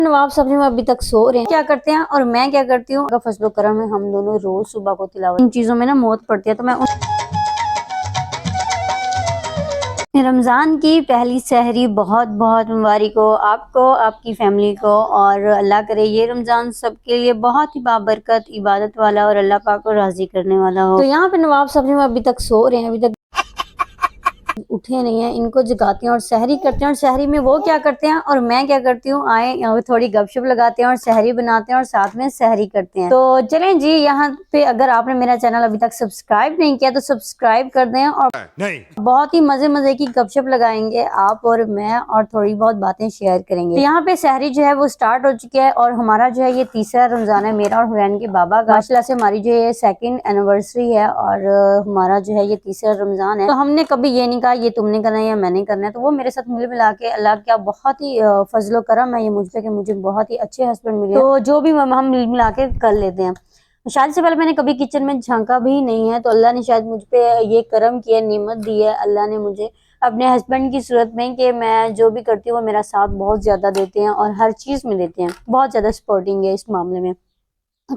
नवाब सब्जी में अभी तक सो रहे हैं। क्या करते हैं और मैं क्या करती हूँ, फजलो करम में हम दोनों रोज सुबह को तिलावत, इन चीजों में ना मौत पड़ती है। तो मैं रमज़ान की पहली सहरी बहुत बहुत मुबारक हो आपको, आपकी फैमिली को, और अल्लाह करे ये रमज़ान सबके लिए बहुत ही बाबरकत, इबादत वाला और अल्लाह पाक को राज़ी करने वाला हो। तो यहाँ पे नवाब सब्जी में अभी तक सो रहे हैं, अभी तक उठे नहीं है। इनको जगाते हैं और सहरी करते हैं, और सहरी में वो क्या करते हैं और मैं क्या करती हूँ, आए थोड़ी गपशप लगाते हैं और सहरी बनाते हैं और साथ में सहरी करते हैं। तो चलें जी, यहाँ पे अगर आपने मेरा चैनल अभी तक सब्सक्राइब नहीं किया तो सब्सक्राइब कर दें, और नहीं बहुत ही मजे मजे की गपशप लगाएंगे आप और मैं, और थोड़ी बहुत बातें शेयर करेंगे। तो यहाँ पे सहरी जो है वो स्टार्ट हो चुकी है, और हमारा जो है ये तीसरा रमजान है, मेरा और हुरैन के बाबा का। माशाल्लाह से हमारी जो है 2nd एनिवर्सरी है, और हमारा जो है ये तीसरा रमजान है। तो हमने कभी ये नहीं कहा ये तुमने करना है या मैंने करना है, तो वो मेरे साथ मिल मिला के, अल्लाह क्या बहुत ही फजलो करम है ये मुझ पे कि मुझे बहुत ही अच्छे हस्बैंड मिले। तो जो भी हम मिल मिला के कर लेते हैं। शादी से पहले मैंने कभी किचन में झांका भी नहीं है, तो अल्लाह ने शायद मुझ पे ये करम किया, नेमत दी है अल्लाह ने मुझे अपने हस्बैंड की सूरत में, कि मैं जो भी करती हूँ वो मेरा साथ बहुत ज्यादा देते हैं और हर चीज में देते हैं, बहुत ज्यादा सपोर्टिंग है इस मामले में।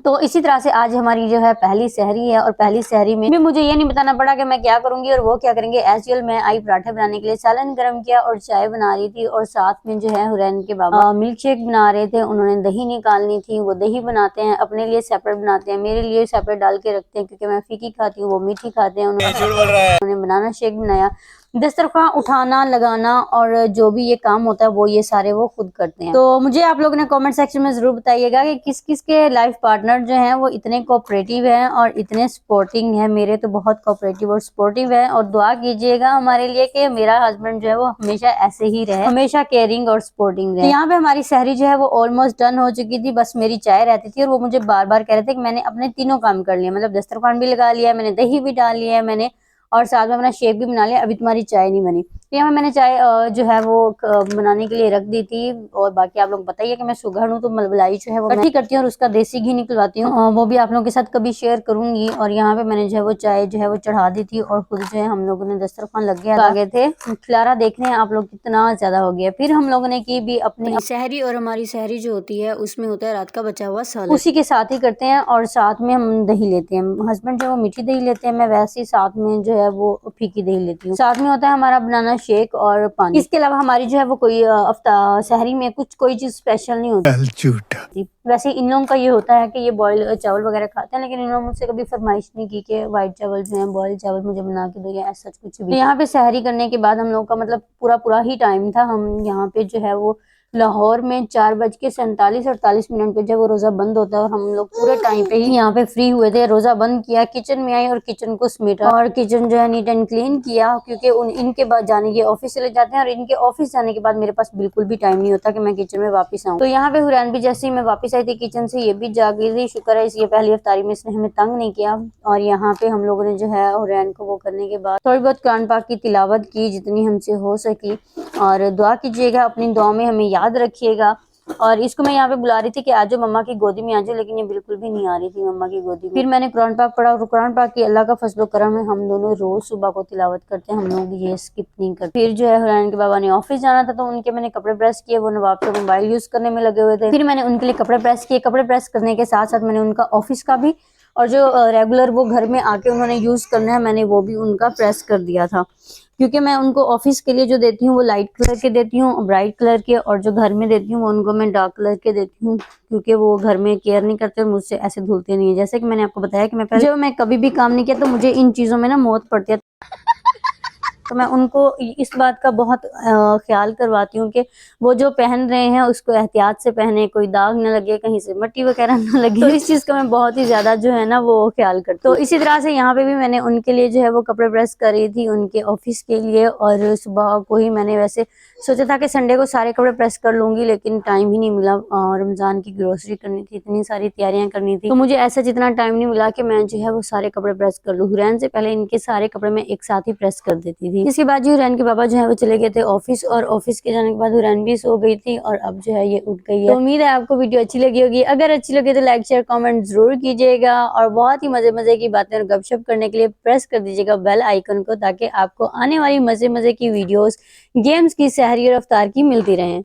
तो इसी तरह से आज हमारी जो है पहली सहरी है, और पहली सहरी में भी मुझे ये नहीं बताना पड़ा कि मैं क्या करूंगी और वो क्या करेंगे। एज यूजुअल मैं आई पराठे बनाने के लिए, सालन गर्म किया और चाय बना रही थी, और साथ में जो है हुरैन के बाबा मिल्क शेक बना रहे थे। उन्होंने दही निकालनी थी, वो दही बनाते हैं अपने लिए सेपरेट बनाते हैं, मेरे लिए सेपरेट डाल के रखते हैं क्योंकि मैं फीकी खाती हूँ, वो मीठी खाते हैं। उन्होंने बनाना शेक बनाया। दस्तरखान उठाना लगाना और जो भी ये काम होता है वो ये सारे वो खुद करते हैं। तो मुझे आप लोगों ने कमेंट सेक्शन में जरूर बताइएगा कि किस किस के लाइफ पार्टनर जो हैं वो इतने कोऑपरेटिव हैं और इतने सपोर्टिंग है। मेरे तो बहुत कोऑपरेटिव और सपोर्टिव है, और दुआ कीजिएगा हमारे लिए कि मेरा हस्बैंड जो है वो हमेशा ऐसे ही रहे, हमेशा केयरिंग और सपोर्टिंग रहे। तो यहाँ पे हमारी सहरी जो है वो ऑलमोस्ट डन हो चुकी थी, बस मेरी चाय रहती थी, और वो मुझे बार बार कह रहे थे कि मैंने अपने तीनों काम कर लिए, मतलब दस्तरखान भी लगा लिया, मैंने दही भी डाल लिया है मैंने, और साथ में अपना शेक भी बना लिया, अभी तुम्हारी चाय नहीं बनी। तो यहाँ मैंने चाय जो है वो बनाने के लिए रख दी थी। और बाकी आप लोग बताइए कि मैं सुगर हूँ तो मलबलाई जो है वो इकट्ठी करती हूँ और उसका देसी घी निकलवाती हूँ, वो भी आप लोगों के साथ कभी शेयर करूंगी। और यहाँ पे मैंने जो है वो चाय जो है वो चढ़ा दी थी, और खुद जो है हम लोगों ने दस्तरखान लग गया आ गए थे। खिलारा देख रहे हैं आप लोग कितना ज्यादा हो गया। फिर हम लोगों ने की भी अपनी सहरी, और हमारी सहरी जो होती है उसमें होता है रात का बचा हुआ सालन, उसी के साथ ही करते हैं, और साथ में हम दही लेते हैं। हस्बैंड जो है वो मीठी दही लेते हैं, मैं वैसे ही साथ में जो है वो फीकी दही लेती हूँ। साथ में होता है हमारा बनाना शेक और पानी। इसके अलावा हमारी जो है वो कोई सहरी में कुछ कोई चीज स्पेशल नहीं होती। वैसे इन लोगों का ये होता है कि ये बॉयल चावल वगैरह खाते हैं, लेकिन इन लोगों मुझसे कभी फरमाइश नहीं की कि व्हाइट चावल जो है बॉयल चावल मुझे बना के दो या ऐसा कुछ भी। तो यहाँ पे सहरी करने के बाद हम लोग का मतलब पूरा ही टाइम था। हम यहाँ पे जो है वो लाहौर में 4:47-48 पे जब वो रोजा बंद होता है, और हम लोग पूरे टाइम पे ही यहाँ पे फ्री हुए थे। रोजा बंद किया, किचन में आई और किचन को समेटा, और किचन जो है नीट एंड क्लीन किया, क्योंकि इनके बाद जाने के ऑफिस चले जाते हैं, और इनके ऑफिस जाने के बाद मेरे पास बिल्कुल भी टाइम नहीं होता कि मैं किचन में वापस आऊँ। तो यहाँ पे हुरैन भी जैसे ही मैं वापस आई थी किचन से, ये भी जाग गई थी। शुक्र है ये पहली इफ्तारी में इसने हमें तंग नहीं किया। और यहाँ पे हम लोगों ने जो है हुरैन को वो करने के बाद थोड़ी बहुत कुरान पाक की तिलावत की जितनी हमसे हो सकी, और दुआ कीजिएगा, अपनी दुआ में हमें याद रखिएगा। और इसको मैं यहाँ पे बुला रही थी कि आजो मम्मा की गोदी में आजो, लेकिन ये बिल्कुल भी नहीं आ रही थी मम्मा की गोदी में। फिर मैंने कुरान पाक पढ़ा, और कुरान पाक की अल्लाह का फजलो करम है, हम दोनों रोज सुबह को तिलावत करते हैं, हम लोग ये स्किप नहीं करते। फिर जो है हुरैन के बाबा ने ऑफिस जाना था, तो उनके मैंने कपड़े प्रेस किए, वो नवाब से मोबाइल यूज करने में लगे हुए थे। फिर मैंने उनके लिए कपड़े प्रेस किए, कपड़े प्रेस करने के साथ साथ मैंने उनका ऑफिस का भी, और जो रेगुलर वो घर में आके उन्होंने यूज करना है, मैंने वो भी उनका प्रेस कर दिया था। क्योंकि मैं उनको ऑफिस के लिए जो देती हूँ वो लाइट कलर के देती हूँ, ब्राइट कलर के, और जो घर में देती हूँ वो उनको मैं डार्क कलर के देती हूँ, क्योंकि वो घर में केयर नहीं करते और मुझसे ऐसे धुलते नहीं है। जैसे कि मैंने आपको बताया कि मैं पहले जब मैं कभी भी काम नहीं किया तो मुझे इन चीजों में ना मौत पड़ती है, तो मैं उनको इस बात का बहुत ख्याल करवाती हूँ कि वो जो पहन रहे हैं उसको एहतियात से पहने, कोई दाग न लगे, कहीं से मट्टी वगैरह न लगे। तो इस चीज का मैं बहुत ही ज्यादा जो है ना वो ख्याल करती हूँ। तो इसी तरह से यहाँ पे भी मैंने उनके लिए जो है वो कपड़े प्रेस कर रही थी उनके ऑफिस के लिए, और सुबह को ही मैंने वैसे सोचा था कि संडे को सारे कपड़े प्रेस कर लूंगी, लेकिन टाइम ही नहीं मिला। रमजान की ग्रोसरी करनी थी, इतनी सारी तैयारियां करनी थी, तो मुझे ऐसा जितना टाइम नहीं मिला कि मैं जो है वो सारे कपड़े प्रेस कर लूँ। हुरैन से पहले इनके सारे कपड़े मैं एक साथ ही प्रेस कर देती थी। इसके बाद जो हुरैन के बाबा जो है वो चले गए थे ऑफिस, और ऑफिस के जाने के बाद हुरैन भी सो गई थी, और अब जो है ये उठ गई है। तो उम्मीद है आपको वीडियो अच्छी लगी होगी। अगर अच्छी लगी तो लाइक शेयर कमेंट जरूर कीजिएगा, और बहुत ही मजे मजे की बातें और गपशप करने के लिए प्रेस कर दीजिएगा बेल आइकन को, ताकि आपको आने वाली मजे मजे की वीडियोस, गेम्स की, सहरी और अफ्तार की मिलती रहे।